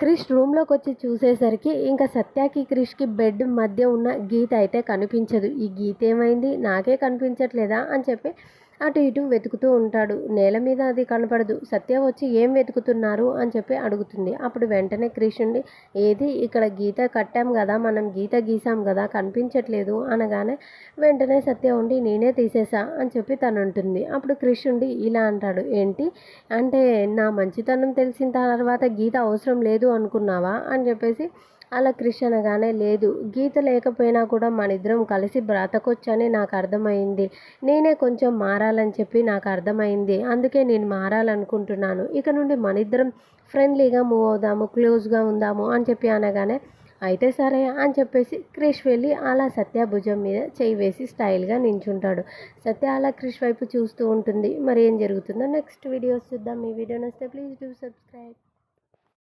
క్రిష్ రూమ్లోకి వచ్చి చూసేసరికి ఇంకా సత్యకి క్రిష్కి బెడ్ మధ్య ఉన్న గీత అయితే కనిపించదు. ఈ గీత ఏమైంది, నాకే కనిపించట్లేదా అని చెప్పి అటు ఇటు వెతుకుతూ ఉంటాడు. నేల మీద అది కనపడదు. సత్య వచ్చి ఏం వెతుకుతున్నారు అని చెప్పి అడుగుతుంది. అప్పుడు వెంటనే క్రిష్ ఉండి, ఏది ఇక్కడ గీత కట్టాం కదా, మనం గీత గీసాం కదా, కనిపించట్లేదు అనగానే వెంటనే సత్య ఉండి నేనే తీసేసా అని చెప్పి తను ఉంటుంది. అప్పుడు క్రిష్ ఉండి ఇలా అంటాడు, ఏంటి అంటే నా మంచితనం తెలిసిన తర్వాత గీత అవసరం లేదు అనుకున్నావా అని చెప్పేసి అలా క్రిష్ అనగానే, లేదు గీత లేకపోయినా కూడా మనిద్దరం కలిసి బ్రతకొచ్చని నాకు అర్థమైంది. నేనే కొంచెం మారాలని చెప్పి నాకు అర్థమైంది. అందుకే నేను మారాలనుకుంటున్నాను. ఇక నుండి మనిద్దరం ఫ్రెండ్లీగా మూవ్ అవుదాము, క్లోజ్గా ఉందాము అని చెప్పి అనగానే, అయితే సరే అని చెప్పేసి క్రిష్ వెళ్ళి అలా సత్య భుజం మీద చేయి వేసి స్టైల్గా నించుంటాడు. సత్య అలా క్రిష్ వైపు చూస్తూ ఉంటుంది. మరి ఏం జరుగుతుందో నెక్స్ట్ వీడియోస్ చూద్దాం. ఈ వీడియో నచ్చితే ప్లీజ్ డూ సబ్స్క్రైబ్.